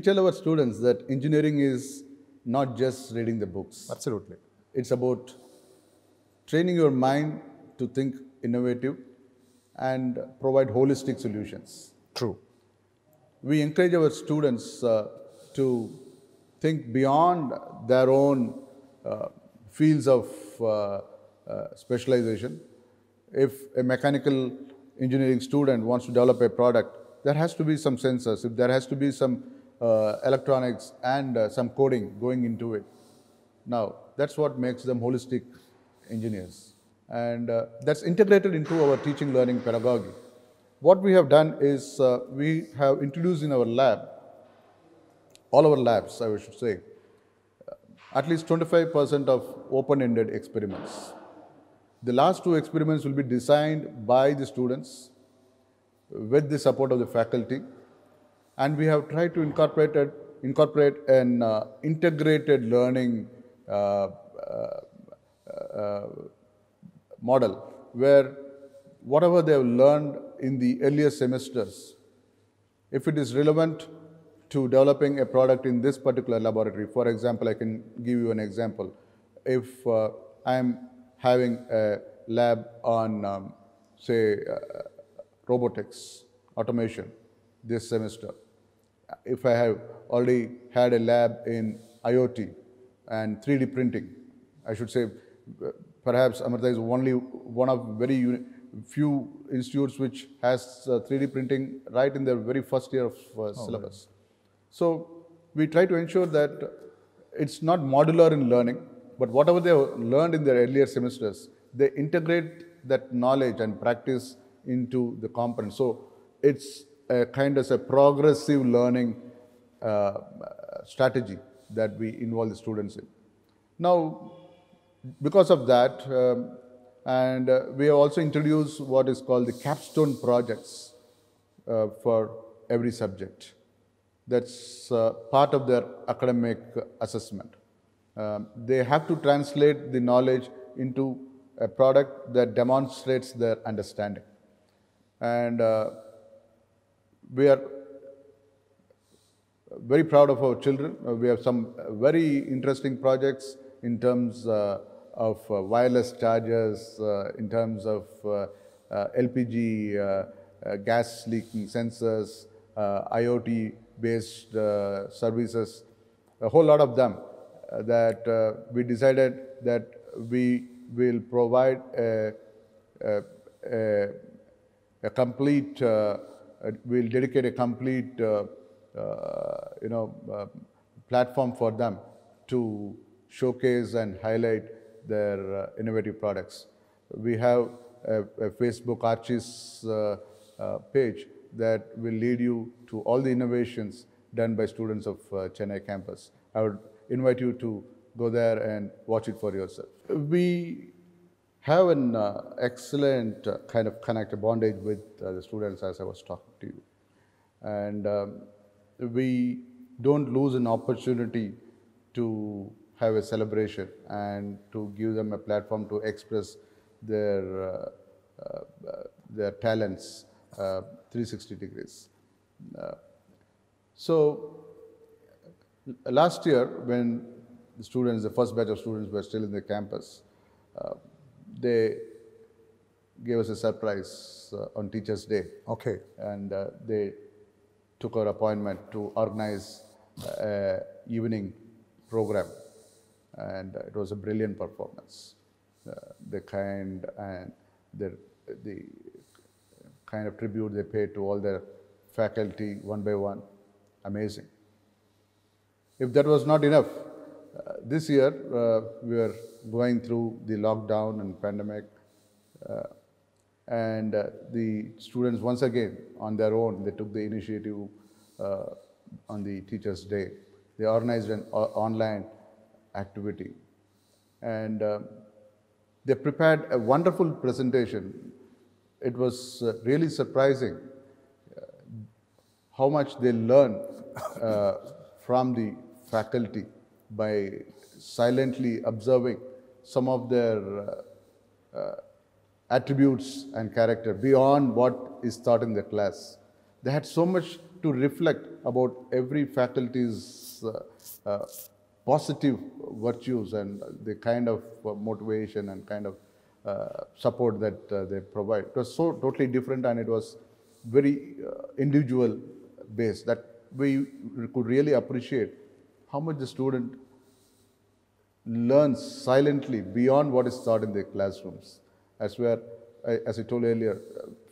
tell our students that engineering is not just reading the books. Absolutely. It's about training your mind to think innovative and provide holistic solutions. True. We encourage our students to think beyond their own fields of specialization. If a mechanical engineering student wants to develop a product, there has to be some sensors, if there has to be some electronics and some coding going into it. Now, that's what makes them holistic engineers. And that's integrated into our teaching learning pedagogy. What we have done is we have introduced in our lab, all our labs, I should say, at least 25% of open-ended experiments. The last two experiments will be designed by the students with the support of the faculty, and we have tried to incorporate an integrated learning model where whatever they have learned in the earlier semesters, if it is relevant to developing a product in this particular laboratory. For example, I can give you an example. If I am having a lab on, say, robotics, automation this semester, if I have already had a lab in IoT and 3D printing, I should say, perhaps Amrita is only one of very few institutes which has 3D printing right in their very first year of syllabus. Right. So we try to ensure that it's not modular in learning, but whatever they have learned in their earlier semesters, they integrate that knowledge and practice into the components. So it's a kind of a progressive learning strategy that we involve the students in. Now, because of that, we have also introduced what is called the capstone projects for every subject. That's part of their academic assessment. They have to translate the knowledge into a product that demonstrates their understanding. And we are very proud of our children. We have some very interesting projects in terms of wireless chargers, in terms of LPG gas leaking sensors, IoT-based services, a whole lot of them that we decided that we will provide a complete, we'll dedicate a complete platform for them to showcase and highlight their innovative products. We have a Facebook Archie's page that will lead you to all the innovations done by students of Chennai campus. I would invite you to go there and watch it for yourself. We have an excellent kind of bondage with the students, as I was talking to you. And we don't lose an opportunity to have a celebration and to give them a platform to express their talents 360 degrees. So last year, when the students, the first batch of students were still in the campus, they gave us a surprise on Teachers' Day. Okay. And they took our appointment to organize an evening program. And it was a brilliant performance. The kind of tribute they paid to all their faculty one by one, amazing. If that was not enough, this year we were going through the lockdown and pandemic, and the students once again on their own, they took the initiative on the Teachers' Day. They organized an online activity, and they prepared a wonderful presentation. It was really surprising how much they learned from the faculty by silently observing some of their attributes and character beyond what is taught in the class. They had so much to reflect about every faculty's positive virtues and the kind of motivation and kind of support that they provide. It was so totally different, and it was very individual based that we could really appreciate how much the student learns silently beyond what is taught in the classrooms. As I told earlier,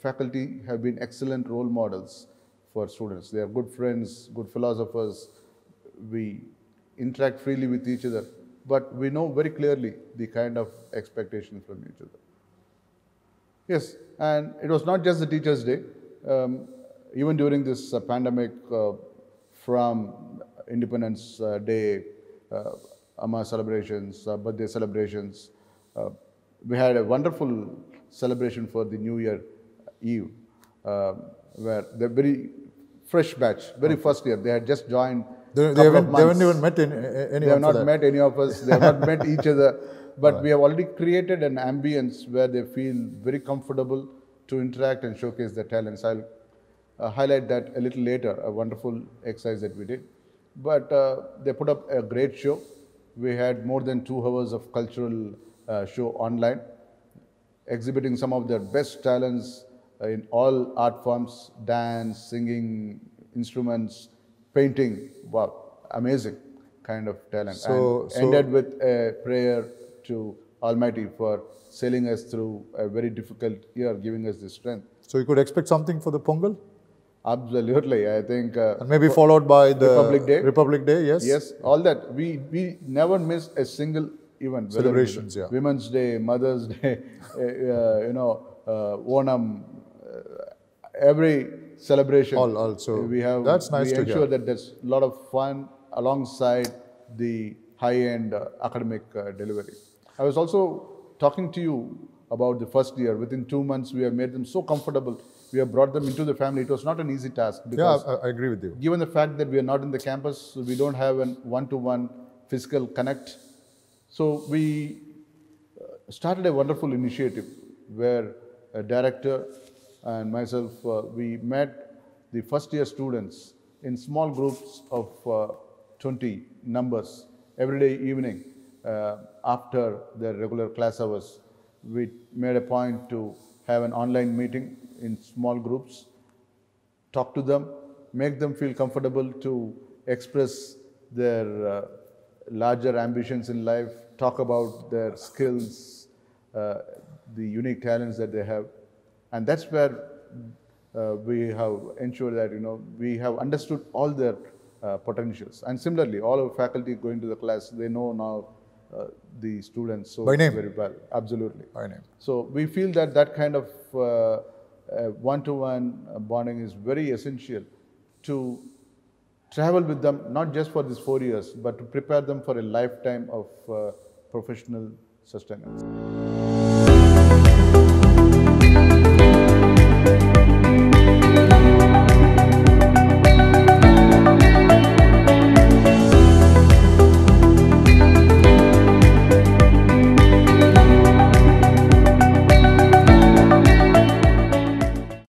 faculty have been excellent role models for students. They are good friends, good philosophers. We interact freely with each other, but we know very clearly the kind of expectations from each other. Yes, and it was not just the Teachers' Day. Even during this pandemic, from Independence Day, Amma celebrations, birthday celebrations, we had a wonderful celebration for the New Year Eve, where the very fresh batch, very first year, they had just joined. They haven't even met anyone. They have not met any of us. They have not met each other. But we have already created an ambience where they feel very comfortable to interact and showcase their talents. I'll highlight that a little later, a wonderful exercise that we did. But they put up a great show. We had more than 2 hours of cultural show online, exhibiting some of their best talents in all art forms: dance, singing, instruments, painting. Wow, amazing kind of talent. So ended with a prayer to Almighty for sailing us through a very difficult year, giving us the strength. So you could expect something for the Pongal? Absolutely, I think. And maybe followed by the Republic Day. Yes. Yes, all that. We never miss a single event. Celebrations, yeah. Women's Day, Mother's Day, Onam, every celebration. Also, we have. That's nice to hear. We ensure that there's a lot of fun alongside the high-end academic delivery. I was also talking to you about the first year. Within 2 months, we have made them so comfortable. We have brought them into the family. It was not an easy task. Because I agree with you. Given the fact that we are not in the campus, we don't have a one-to-one physical connect. So we started a wonderful initiative where a director and myself, we met the first-year students in small groups of 20 numbers every day evening after their regular class hours. We made a point to have an online meeting in small groups, talk to them, make them feel comfortable to express their larger ambitions in life, talk about their skills, the unique talents that they have. And that's where we have ensured that we have understood all their potentials. And similarly, all our faculty going to the class, they know now the students so by name. Very well. Absolutely. By name. So we feel that that kind of one-to-one bonding is very essential to travel with them, not just for these 4 years, but to prepare them for a lifetime of professional sustenance.